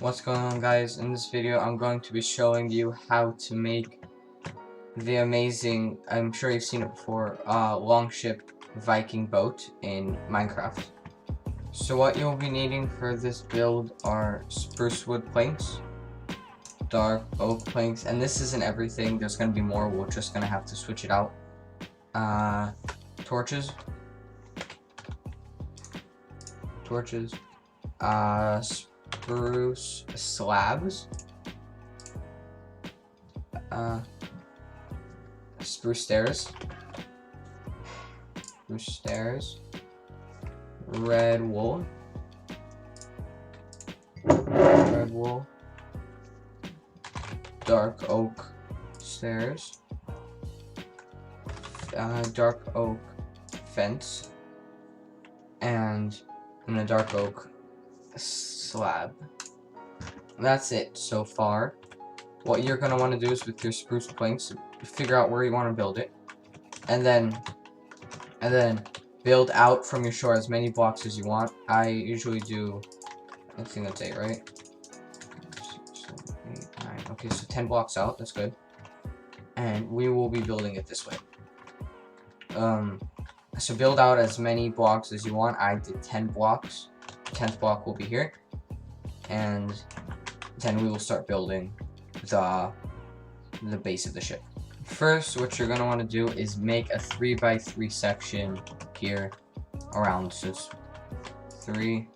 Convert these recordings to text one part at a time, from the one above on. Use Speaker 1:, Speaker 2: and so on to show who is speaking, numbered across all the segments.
Speaker 1: What's going on, guys? In this video I'm going to be showing you how to make the amazing, I'm sure you've seen it before, longship Viking boat in Minecraft. So what you'll be needing for this build are spruce wood planks, dark oak planks, and this isn't everything, there's going to be more, we're just going to have to switch it out. Torches, spruce slabs, spruce stairs, red wool, dark oak stairs, dark oak fence, and a dark oak slab. That's it so far. What you're going to want to do is with your spruce planks, figure out where you want to build it, and then build out from your shore as many blocks as you want. I usually do, I think that's 8, right? 6, 7, 8, 9. Okay, so 10 blocks out, that's good. And we will be building it this way. So build out as many blocks as you want. I did 10 blocks. 10th block will be here. And then we will start building the base of the ship. First, what you're going to want to do is make a 3x3 section here around. So it's 3,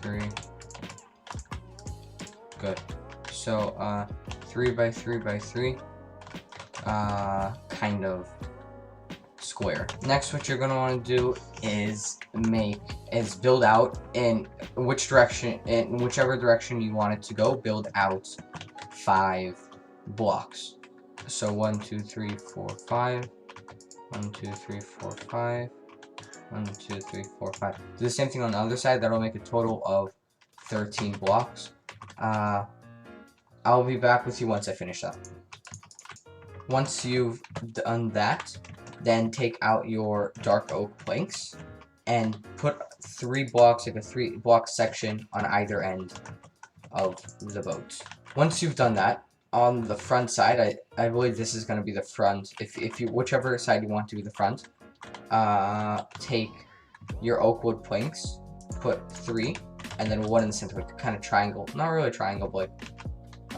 Speaker 1: 3. Good. So 3x3x3, kind of square. Next, what you're going to want to do is build out in whichever direction you want it to go. Build out 5 blocks. So 1 2 3 4 5, 1 2 3 4 5, 1 2 3 4 5. Do the same thing on the other side. That'll make a total of 13 blocks. I'll be back with you once I finish that. Once you've done that, then take out your dark oak planks and put 3 blocks, like a 3-block section on either end of the boat. Once you've done that, on the front side, I believe this is going to be the front. If you, whichever side you want to be the front, take your oak wood planks, put 3, and then 1 in the center, like kind of triangle. Not really a triangle, but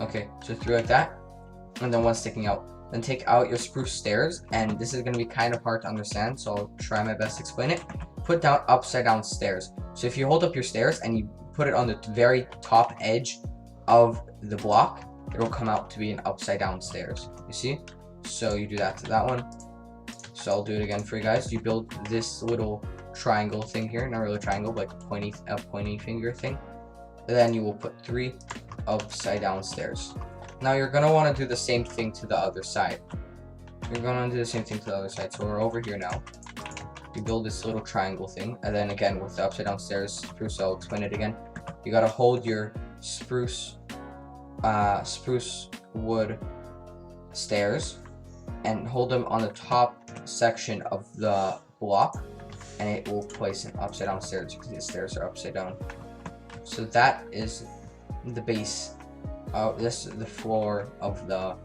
Speaker 1: okay, so 3 like that, and then 1 sticking out. Then take out your spruce stairs, and this is going to be kind of hard to understand, so I'll try my best to explain it. Put down upside down stairs. So if you hold up your stairs and you put it on the very top edge of the block, it'll come out to be an upside down stairs. You see? So you do that to that one. So I'll do it again for you guys. You build this little triangle thing here, not really a triangle, but like a pointy finger thing. And then you will put 3 upside down stairs. Now you're going to want to do the same thing to the other side. So we're over here now. You build this little triangle thing, and then again with the upside down stairs, spruce, I'll explain it again. You got to hold your spruce wood stairs and hold them on the top section of the block, and it will place an upside down stairs because the stairs are upside down. So that is the base. This is the floor of the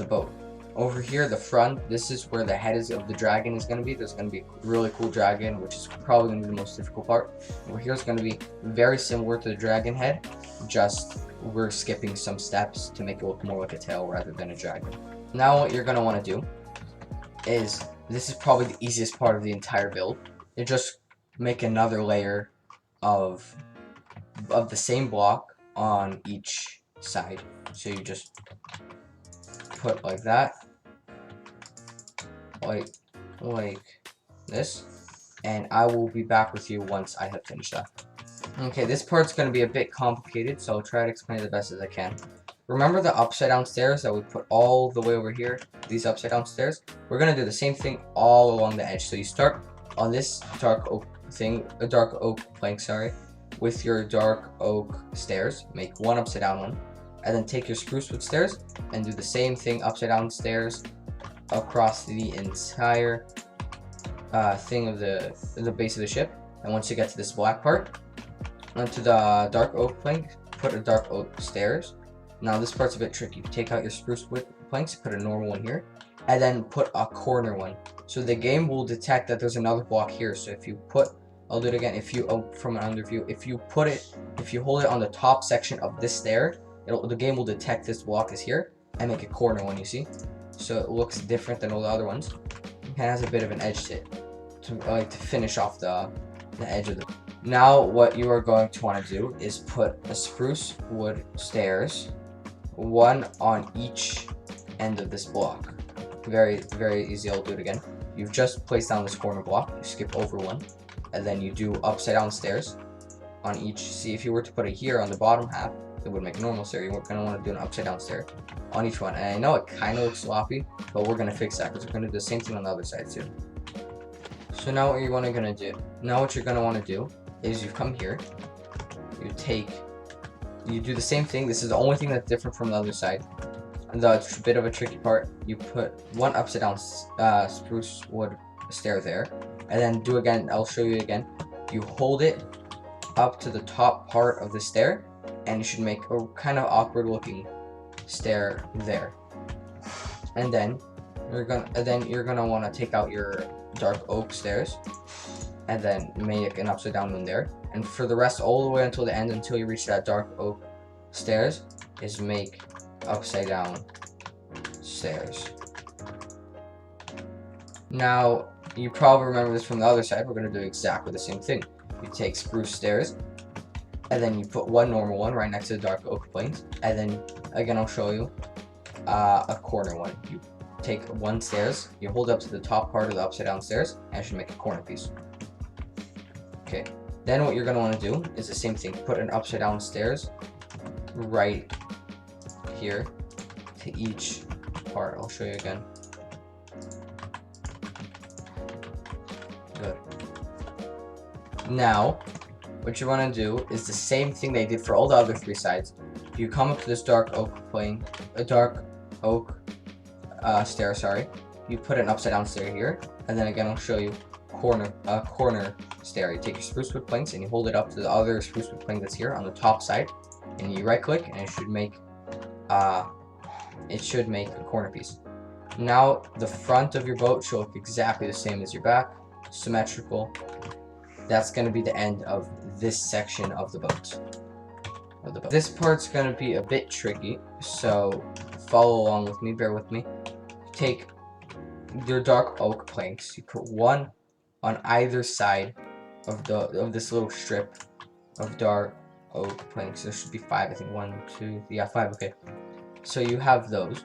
Speaker 1: boat. Over here, the front, this is where the head of the dragon is going to be. There's going to be a really cool dragon, which is probably going to be the most difficult part. Over here is going to be very similar to the dragon head, just we're skipping some steps to make it look more like a tail rather than a dragon. Now what you're going to want to do is, this is probably the easiest part of the entire build. You just make another layer of the same block on each side. So you just put like that, like this, and I will be back with you once I have finished that. Okay, this part's going to be a bit complicated, so I'll try to explain it the best as I can. Remember the upside down stairs that we put all the way over here? These upside down stairs? We're going to do the same thing all along the edge. So you start on this dark oak plank, with your dark oak stairs. Make 1 upside down one, and then take your spruce wood stairs and do the same thing, upside down stairs across the entire thing of the base of the ship. And once you get to this black part, onto the dark oak plank, put a dark oak stairs. Now this part's a bit tricky. Take out your spruce wood planks, put a normal one here, and then put a corner one. So the game will detect that there's another block here. So if you put, I'll do it again. If you, from an underview, if you hold it on the top section of this stair, the game will detect this block is here and make a corner one. You see, so it looks different than all the other ones. It has a bit of an edge to it, to finish off the edge of the. Now what you are going to want to do is put a spruce wood stairs, one on each end of this block. Very, very easy. I'll do it again. You've just placed down this corner block, you skip over one, and then you do upside down stairs on each. See, if you were to put it here on the bottom half, it would make a normal stair. You're going to want to do an upside down stair on each one. And I know it kind of looks sloppy, but we're going to fix that because we're going to do the same thing on the other side too. So now what you're going to do, is you come here, you do the same thing. This is the only thing that's different from the other side. The bit of a tricky part, you put one upside down spruce wood stair there, and then do again, I'll show you again. You hold it up to the top part of the stair, and you should make a kind of awkward looking stair there. And then you're gonna want to take out your dark oak stairs, and then make an upside down one there. And for the rest, all the way until the end, until you reach that dark oak stairs, is make upside down stairs. Now you probably remember this from the other side. We're going to do exactly the same thing. You take spruce stairs, and then you put one normal one right next to the dark oak planks, and then again I'll show you a corner one. You take one stairs, you hold up to the top part of the upside down stairs, and it should make a corner piece. Okay, then what you're going to want to do is the same thing. Put an upside down stairs right here to each part. I'll show you again. Good. Now what you want to do is the same thing they did for all the other three sides. You come up to this dark oak plane, a dark oak stair, sorry. You put an upside down stair here, and then again I'll show you corner stair. You take your spruce wood planks and you hold it up to the other spruce wood plank that's here on the top side, and you right click, and it should make a corner piece. Now the front of your boat should look exactly the same as your back, symmetrical. That's going to be the end of this section of the boat. This part's going to be a bit tricky, so follow along with me, bear with me. Take your dark oak planks, you put one on either side of this little strip of dark oak planks. There should be 5, I think. 1, 2, yeah, 5, okay. So you have those.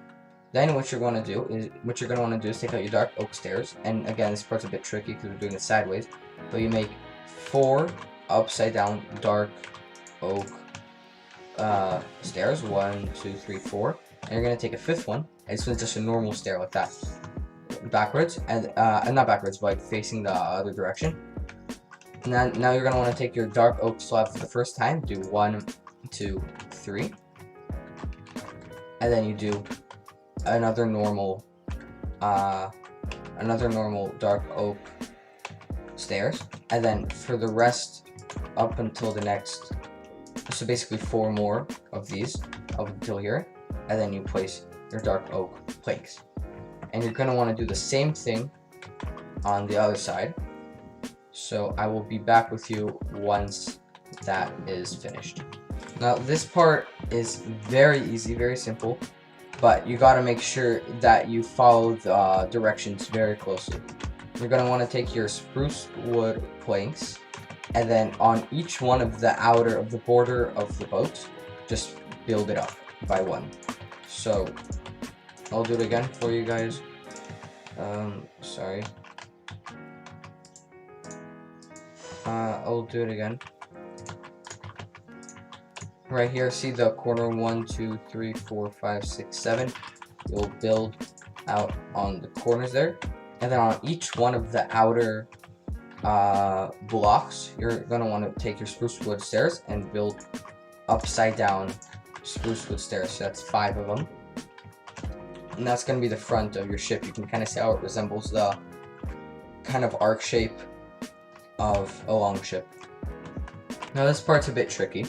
Speaker 1: Then what you're going to want to do is take out your dark oak stairs, and again this part's a bit tricky because we're doing it sideways, but you make 4 upside down dark oak stairs. 1, 2, 3, 4, and you're going to take a 5th one, and this one's just a normal stair like that, backwards, and not backwards, but like facing the other direction. Now you're going to want to take your dark oak slab for the first time, do 1, 2, 3, and then you do another normal dark oak stairs, and then for the rest up until the next, so basically 4 more of these up until here, and then you place your dark oak planks. And you're going to want to do the same thing on the other side. So I will be back with you once that is finished. Now this part is very easy, very simple, but you got to make sure that you follow the directions very closely. You're going to want to take your spruce wood planks, and then on each one of the border of the boat, just build it up by 1. So I'll do it again for you guys. Sorry. I'll do it again. Right here, see the corner 1, 2, 3, 4, 5, 6, 7. You'll build out on the corners there, and then on each one of the outer blocks, you're gonna want to take your spruce wood stairs and build upside down spruce wood stairs. So that's 5 of them, and that's gonna be the front of your ship. You can kind of see how it resembles the kind of arc shape of a long ship. Now this part's a bit tricky.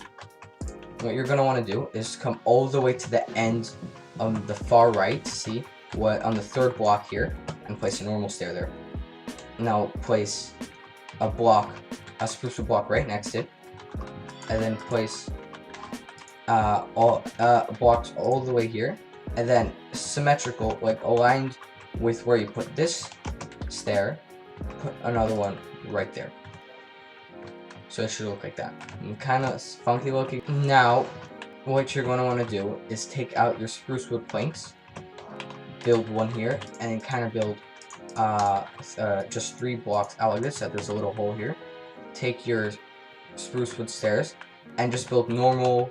Speaker 1: What you're going to want to do is come all the way to the end of the far right, see, what on the third block here, and place a normal stair there. Now place a spruce wood block right next to it, and then place blocks all the way here, and then symmetrical, like aligned with where you put this stair, put another one right there. So it should look like that. Kind of funky looking. Now, what you're going to want to do is take out your spruce wood planks, build one here, and then kind of build just 3 blocks out like this, so there's a little hole here. Take your spruce wood stairs, and just build normal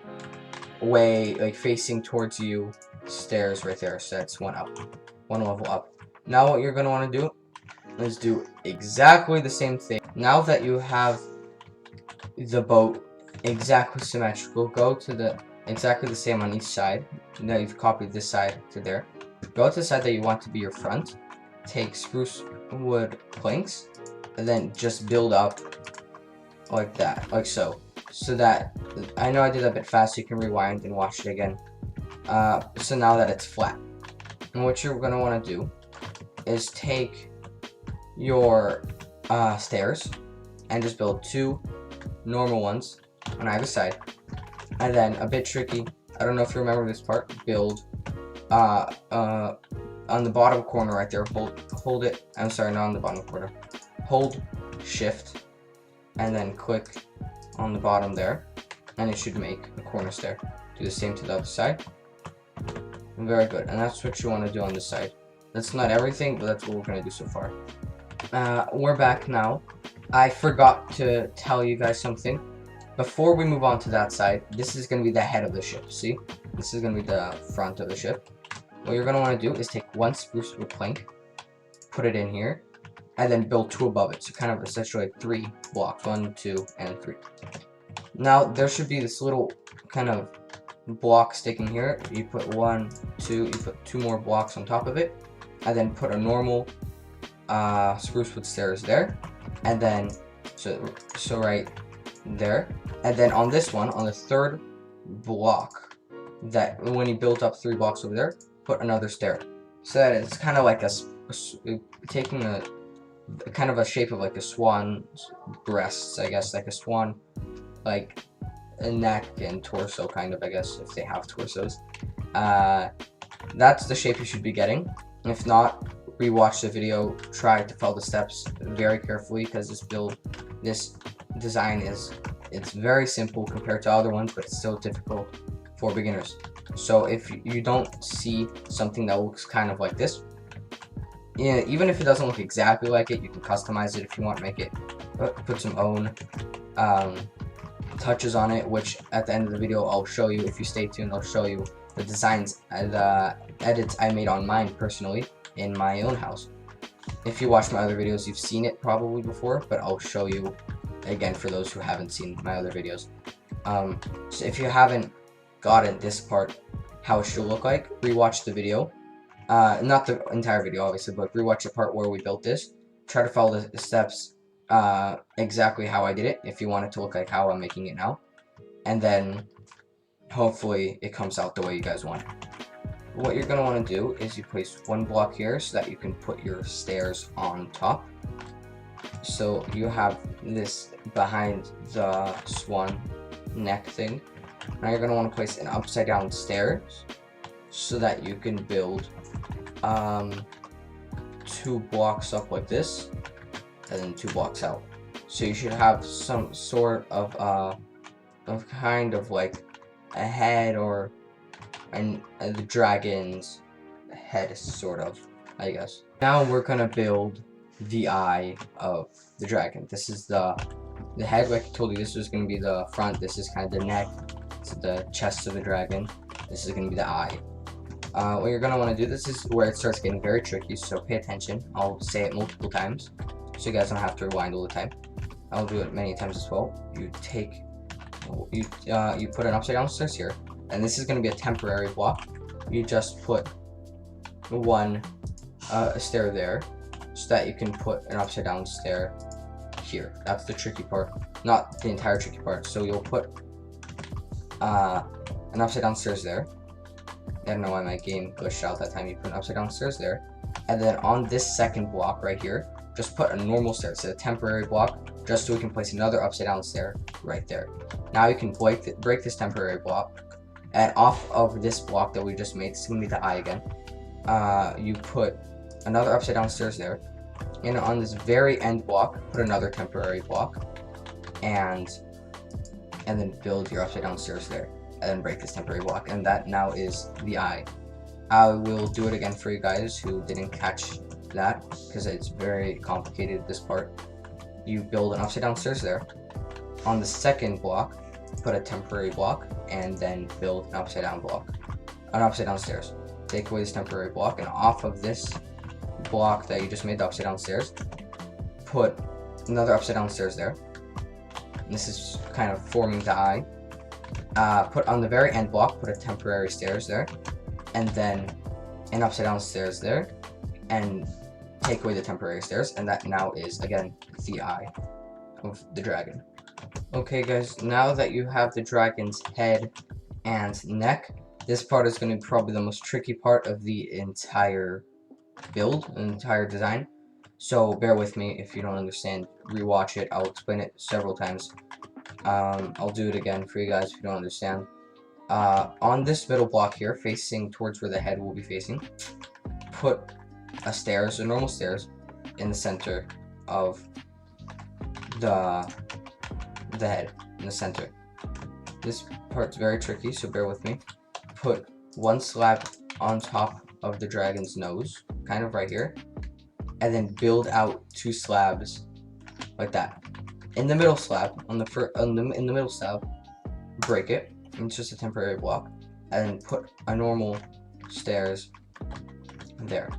Speaker 1: way, like facing towards you, stairs right there. So that's one level up. Now what you're going to want to do is do exactly the same thing. Now that you have the boat exactly symmetrical, go to the exactly the same on each side. Now you've copied this side to there. Go to the side that you want to be your front. Take spruce wood planks, and then just build up like that, like so. So that, I know I did that a bit fast, so you can rewind and watch it again. So now that it's flat. And what you're going to want to do is take your stairs and just build 2 normal ones on either side. And then, a bit tricky, I don't know if you remember this part, build on the bottom corner right there, hold it, I'm sorry, not on the bottom corner, hold shift and then click on the bottom there, and it should make a corner stair. Do the same to the other side. Very good, and that's what you want to do on this side. That's not everything, but that's what we're going to do so far. We're back now. I forgot to tell you guys something. Before we move on to that side, this is going to be the head of the ship, see? This is going to be the front of the ship. What you're going to want to do is take 1 spruce wood plank, put it in here, and then build 2 above it. So kind of essentially like 3 blocks, 1, 2, and 3. Now there should be this little kind of block sticking here. You put 1, 2, you put 2 more blocks on top of it, and then put a normal spruce wood stairs there, and then so right there, and then on this one, on the third block, that when you build up 3 blocks over there, put another stair, so that it's kind of like taking a kind of a shape of like a swan's breasts, I guess, like a swan, like a neck and torso kind of, I guess, if they have torsos. That's the shape you should be getting. If not, rewatch the video, try to follow the steps very carefully, because this design it's very simple compared to other ones, but it's still difficult for beginners. So if you don't see something that looks kind of like this, even if it doesn't look exactly like it, you can customize it if you want to make it, put some own touches on it, which at the end of the video I'll show you. If you stay tuned, I'll show you the designs and the edits I made on mine personally in my own house. If you watch my other videos, you've seen it probably before, but I'll show you again for those who haven't seen my other videos. So if you haven't gotten this part, how it should look like, rewatch the video. Not the entire video, obviously, but rewatch the part where we built this. Try to follow the steps exactly how I did it, if you want it to look like how I'm making it now. And then, hopefully, it comes out the way you guys want it. What you're going to want to do is you place 1 block here so that you can put your stairs on top. So you have this behind the swan neck thing. Now you're going to want to place an upside down stairs so that you can build 2 blocks up like this, and then 2 blocks out. So you should have some sort of kind of like a head, or the dragon's head, sort of, I guess. Now we're gonna build the eye of the dragon. This is the head, like I told you. This is gonna be the front. This is kind of the neck. This is the chest of the dragon. This is gonna be the eye. What you're gonna want to do, this is where it starts getting very tricky, so pay attention. I'll say it multiple times, so you guys don't have to rewind all the time. I'll do it many times as well. You put an upside down stairs here, and this is gonna be a temporary block. You just put 1 stair there, so that you can put an upside down stair here. That's the tricky part, not the entire tricky part. So you'll put an upside down stairs there. I don't know why my game glitched out that time. You put an upside down stairs there, and then on this second block right here, just put a normal stair, so a temporary block, just so we can place another upside down stair right there. Now you can break this temporary block, and off of this block that we just made, it's gonna be the eye again. You put another upside down stairs there, and on this very end block, put another temporary block, and then build your upside down stairs there, and then break this temporary block, and that now is the eye. I will do it again for you guys who didn't catch that, because it's very complicated, this part. You build an upside down stairs there. On the second block, put a temporary block, and then build an upside down stairs. Take away this temporary block, and off of this block that you just made, the upside down stairs, put another upside down stairs there. And this is kind of forming the eye. Put on the very end block, put a temporary stairs there, and then an upside down stairs there, and take away the temporary stairs, and that now is again the eye of the dragon. Okay guys, now that you have the dragon's head and neck, this part is going to be probably the most tricky part of the entire build, the entire design. So bear with me if you don't understand, rewatch it, I'll explain it several times. I'll do it again for you guys if you don't understand. On this middle block here, facing towards where the head will be facing, put a normal stairs, in the center of the head, in the center. This part's very tricky, so bear with me. Put one slab on top of the dragon's nose, kind of right here, and then build out two slabs like that. In the middle slab, in the middle slab, break it. It's just a temporary block, and then put a normal stairs there.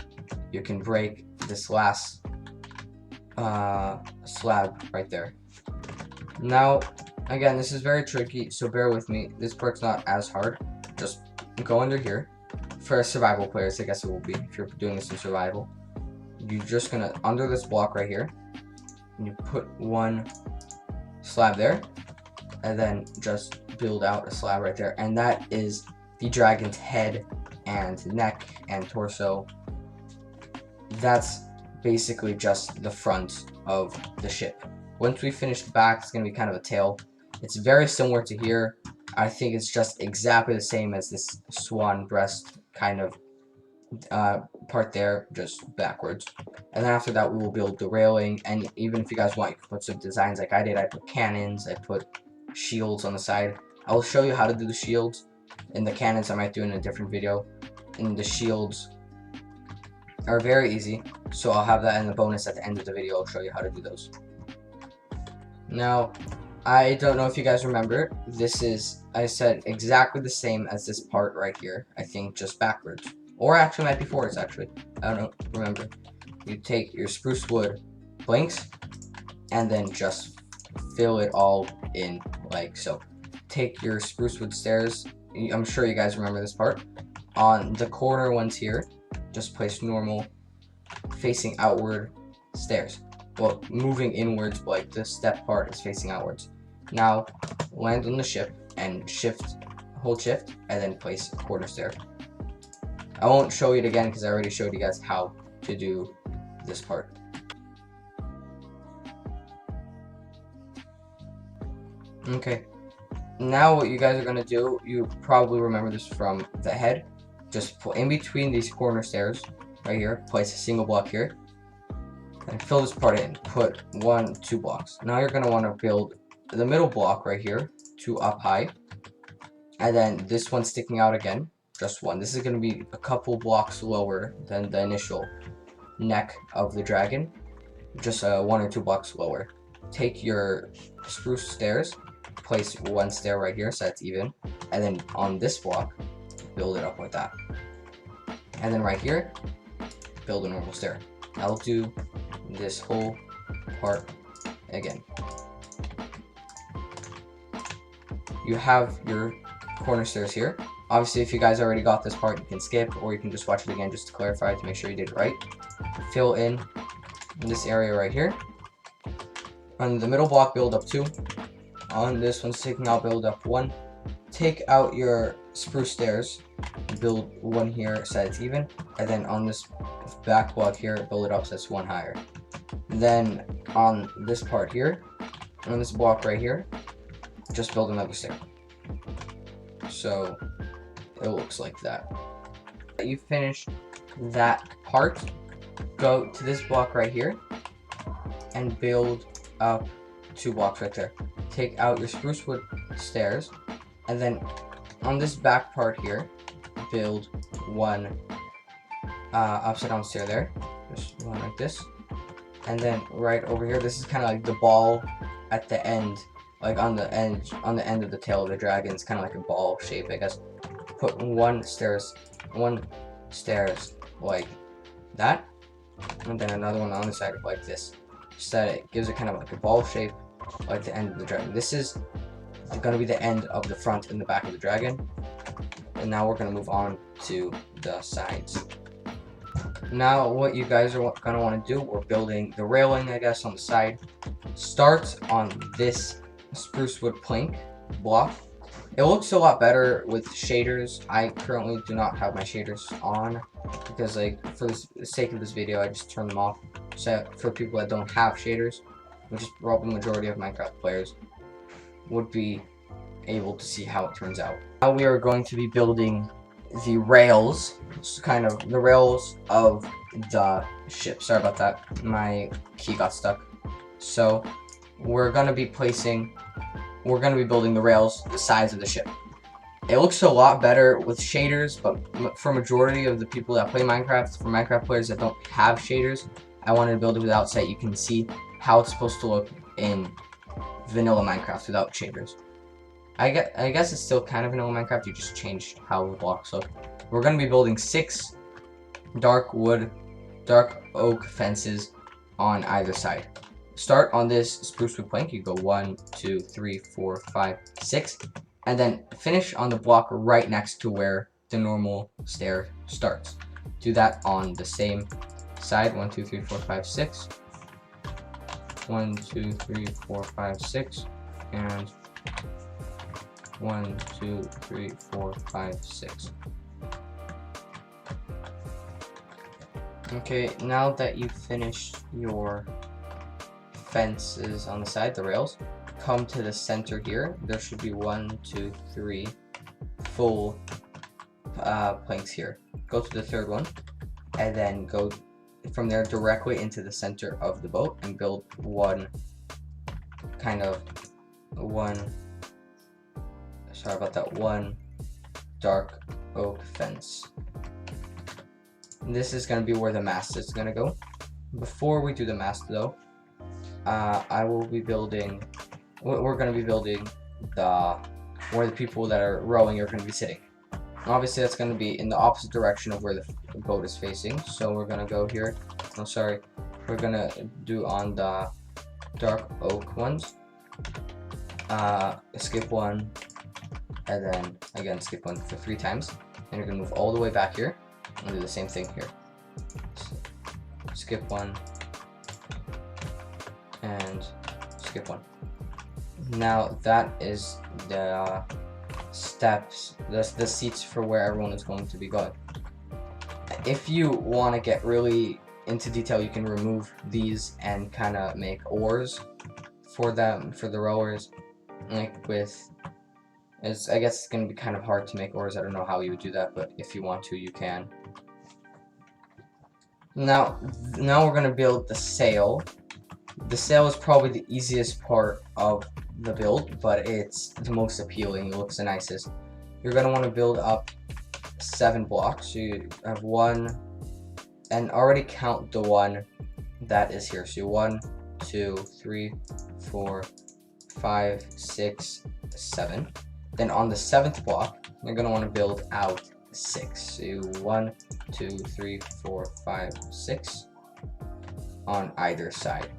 Speaker 1: You can break this last slab right there. Now, again, this is very tricky, so bear with me. This part's not as hard. Just go under here. For survival players, I guess it will be, if you're doing this in survival. You're just gonna, under this block right here, you put one slab there, and then just build out a slab right there, and that is the dragon's head and neck and torso. That's basically just the front of the ship. Once we finish the back, it's going to be kind of a tail. It's very similar to here. I think it's just exactly the same as this swan breast kind of part there, just backwards. And then after that, we will build the railing, and even if you guys want, you can put some designs like I did. I put cannons, I put shields on the side. I will show you how to do the shields. And the cannons I might do in a different video. And the shields are very easy, so I'll have that in the bonus at the end of the video. I'll show you how to do those. Now, I don't know if you guys remember, this is, I said, exactly the same as this part right here. I think just backwards. Or actually might be forwards, actually. I don't know, remember. You take your spruce wood planks, and then just fill it all in, like so. Take your spruce wood stairs, I'm sure you guys remember this part. On the corner ones here, just place normal, facing outward stairs. Well, moving inwards, but like the step part is facing outwards. Now, land on the ship and hold shift, and then place a corner stair. I won't show it again because I already showed you guys how to do this part. Okay, now what you guys are going to do, you probably remember this from the head. Just put in between these corner stairs right here, place a single block here, and fill this part in. Put 2 blocks. Now you're going to want to build the middle block right here, 2 up high, and then this one sticking out again, just 1. This is going to be a couple blocks lower than the initial neck of the dragon, just 1 or 2 blocks lower. Take your spruce stairs, place 1 stair right here so that's even, and then on this block, build it up like that. And then right here, build a normal stair. I'll do this whole part again. You have your corner stairs here. Obviously, if you guys already got this part, you can skip, or you can just watch it again just to clarify to make sure you did it right. Fill in this area right here. On the middle block, build up 2. On this one's taking out, build up 1. Take out your spruce stairs, build 1 here so it's even, and then on this back block here, build it up so it's 1 higher. Then on this part here, on this block right here, just build another stair. So it looks like that. You finished that part, go to this block right here and build up 2 blocks right there. Take out your spruce wood stairs, and then on this back part here, build 1 upside down stair there. Just one like this. And then right over here, this is kind of like the ball at the end, like on the end of the tail of the dragon. It's kind of like a ball shape, I guess. Put 1 stairs like that, and then another one on the side like this. Just that it gives it kind of like a ball shape, like the end of the dragon. This is going to be the end of the front and the back of the dragon. And now we're going to move on to the sides. Now what you guys are going to want to do, we're building the railing, I guess, on the side. Start on this spruce wood plank block. It looks a lot better with shaders. I currently do not have my shaders on because, like, for the sake of this video, I just turned them off. So for people that don't have shaders, which is probably the majority of Minecraft players, would be able to see how it turns out. Now we are going to be building the rails, kind of the rails of the ship. Sorry about that, my key got stuck. So we're going to be building the rails, the sides of the ship. It looks a lot better with shaders, but for majority of the people that play Minecraft, for Minecraft players that don't have shaders, I wanted to build it without, so you can see how it's supposed to look in vanilla Minecraft without shaders. I guess it's still kind of vanilla Minecraft, you just changed how the blocks look. We're going to be building 6 dark oak fences on either side. Start on this spruce wood plank, you go 1, 2, 3, 4, 5, 6, and then finish on the block right next to where the normal stair starts. Do that on the same side, 1, 2, 3, 4, 5, 6. 1, 2, 3, 4, 5, 6, and 1, 2, 3, 4, 5, 6. Okay, now that you've finished your fences on the side, the rails, come to the center here. There should be 1, 2, 3 full planks here. Go to the third one, and then go from there directly into the center of the boat and build one dark oak fence. And this is going to be where the mast is going to go. Before we do the mast though, we're going to be building where the people that are rowing are going to be sitting. And obviously that's going to be in the opposite direction of where the boat is facing. So we're going to go here. We're going to do on the dark oak ones. Skip 1, and then again skip 1 for 3 times. And you're going to move all the way back here and do the same thing here. So, skip 1 and skip 1. Now that is the steps, the seats for where everyone is going to be going. If you want to get really into detail, you can remove these and kind of make oars for them, for the rowers. I guess it's going to be kind of hard to make oars. I don't know how you would do that, but if you want to, you can. Now we're going to build the sail. The sail is probably the easiest part of the build, but it's the most appealing. It looks the nicest. You're going to want to build up 7 blocks. So you have 1, and already count the 1 that is here. So 1, 2, 3, 4, 5, 6, 7. Then on the 7th block, you're going to want to build out 6. So 1, 2, 3, 4, 5, 6 on either side.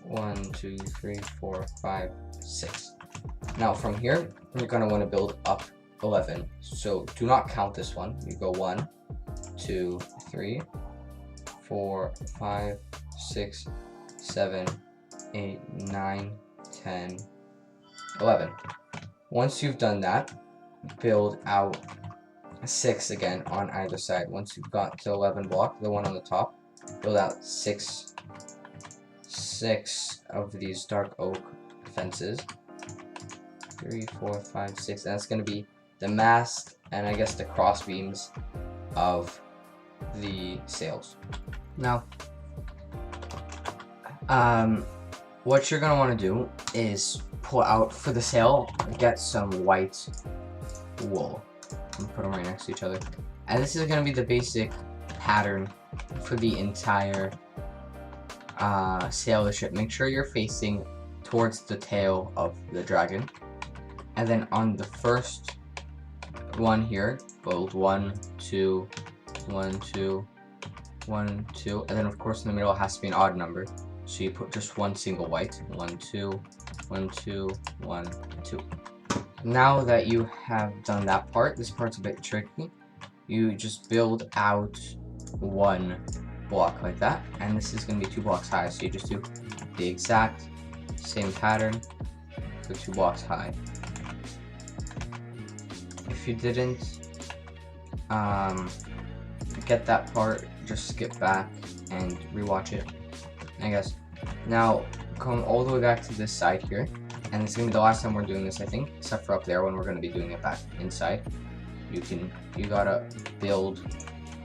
Speaker 1: 1, 2, 3, 4, 5, 6. Now from here, you're going to want to build up 11. So do not count this one. You go 1, 2, 3, 4, 5, 6, 7, 8, 9, 10, 11. Once you've done that, build out 6 again on either side. Once you've got to 11 block, the one on the top, build out 6 of these dark oak fences. 3, 4, 5, 6. And that's going to be the mast and I guess the cross beams of the sails. Now, what you're going to want to do is pull out for the sail, get some white wool and put them right next to each other. And this is going to be the basic pattern for the entire sail of the ship. Make sure you're facing towards the tail of the dragon. And then on the first one here, build 1, 2, 1, 2, 1, 2, and then of course in the middle it has to be an odd number. So you put just one single white. 1, 2, 1, 2, 1, 2. Now that you have done that part, this part's a bit tricky. You just build out one block like that, and this is going to be 2 blocks high. So you just do the exact same pattern for 2 blocks high. If you didn't get that part, just skip back and rewatch it, I guess. Now come all the way back to this side here, and it's gonna be the last time we're doing this, I think, except for up there when we're gonna be doing it back inside. You gotta build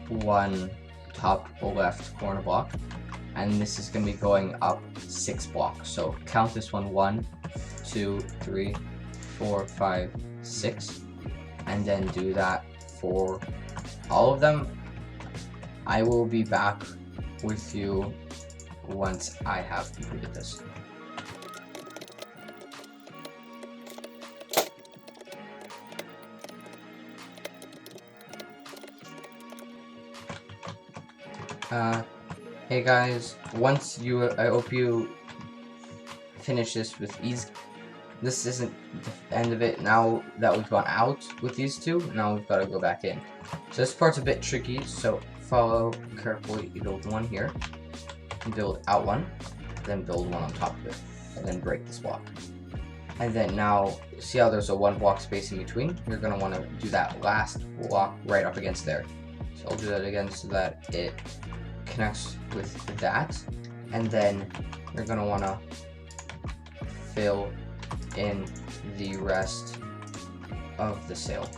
Speaker 1: one top left corner block, and this is gonna be going up 6 blocks. So count this one: 1, 2, 3, 4, 5, 6, and then do that for all of them. I will be back with you once I have completed this. Hey guys, I hope you finish this with ease. This isn't the end of it. Now that we've gone out with these two, now we've got to go back in. So this part's a bit tricky, so follow carefully. You build one here, build out one, then build one on top of it, and then break this block. And then now, see how there's a 1 block space in between? You're going to want to do that last block right up against there. So I'll do that again so that it connects with that. And then you're going to want to fill in the rest of the sail.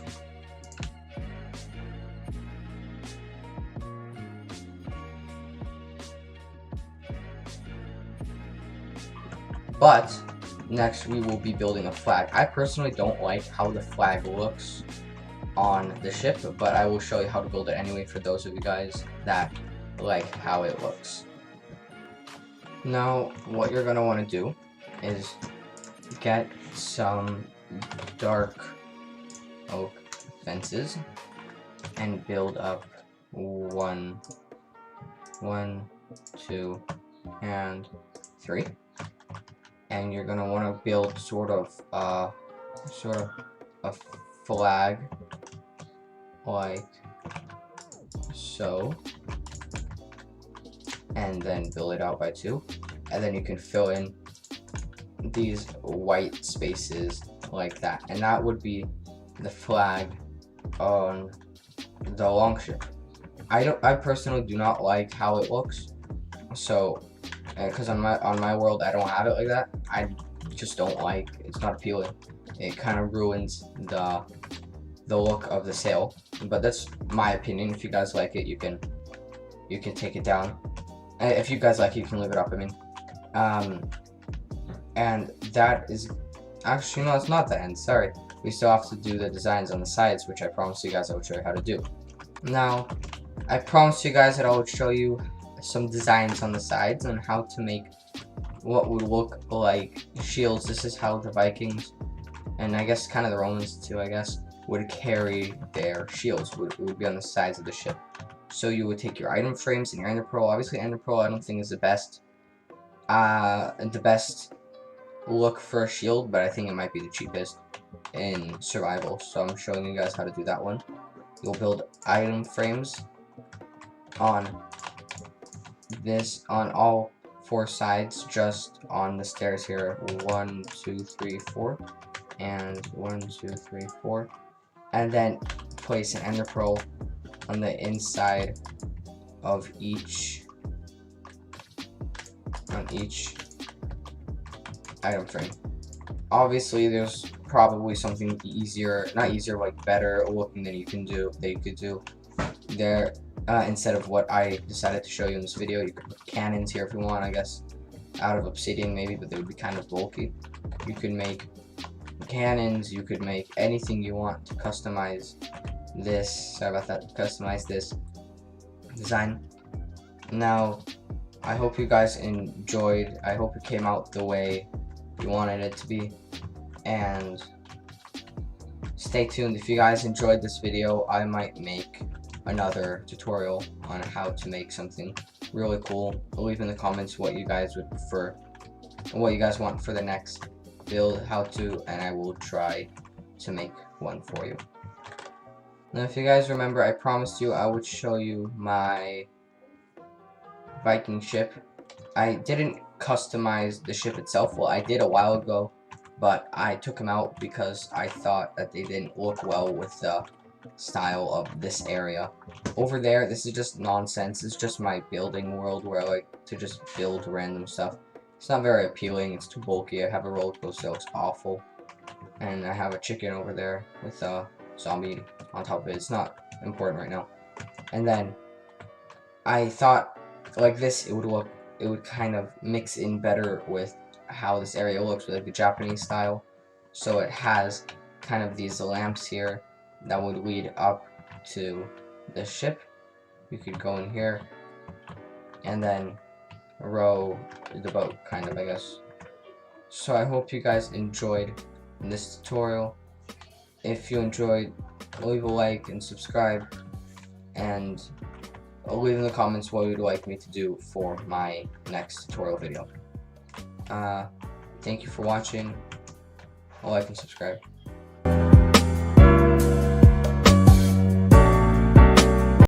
Speaker 1: But next we will be building a flag. I personally don't like how the flag looks on the ship, but I will show you how to build it anyway for those of you guys that like how it looks. Now what you're going to want to do is get some dark oak fences and build up 1, 2, and 3. And you're gonna want to build sort of a flag like so, and then build it out by 2, and then you can fill in these white spaces like that, and that would be the flag on the longship. I personally do not like how it looks, so because on my world I don't have it like that. I just don't like, it's not appealing. It kind of ruins the look of the sail, but that's my opinion. If you guys like it, you can take it down. If you guys like it, you can leave it up, I mean. And that is actually, no, it's not the end, sorry. We still have to do the designs on the sides, which I promised you guys I would show you how to do. Now I promised you guys that I would show you some designs on the sides and how to make what would look like shields. This is how the Vikings, and I guess kind of the Romans too, I guess, would carry their shields. Would be on the sides of the ship. So you would take your item frames and your ender pearl. Obviously ender pearl I don't think is the best look for a shield, but I think it might be the cheapest in survival, so I'm showing you guys how to do that one. You'll build item frames on all 4 sides just on the stairs here. 1, 2, 3, 4, and 1, 2, 3, 4, and then place an ender pearl on the inside of each item frame. Obviously, there's probably something easier, not easier, like better looking that you could do there. Instead of what I decided to show you in this video, you could put cannons here if you want, I guess, out of obsidian maybe, but they would be kind of bulky. You could make cannons, you could make anything you want to customize this, sorry about that, customize this design. Now, I hope you guys enjoyed, I hope it came out the way you wanted it to be, and stay tuned. If you guys enjoyed this video, I might make another tutorial on how to make something really cool. Leave in the comments what you guys would prefer and what you guys want for the next build, and I will try to make one for you. Now, if you guys remember, I promised you I would show you my Viking ship. I didn't customize the ship itself. Well, I did a while ago, but I took them out because I thought that they didn't look well with the style of this area. Over there, this is just nonsense. It's just my building world where I like to just build random stuff. It's not very appealing. It's too bulky. I have a roller coaster that looks awful. And I have a chicken over there with a zombie on top of it. It's not important right now. And then I thought like this, it would kind of mix in better with how this area looks, with like the Japanese style. So it has kind of these lamps here that would lead up to the ship. You could go in here and then row the boat, kind of, I guess. So I hope you guys enjoyed this tutorial. If you enjoyed, leave a like and subscribe, and leave in the comments what you'd like me to do for my next tutorial video. Thank you for watching. Like and subscribe.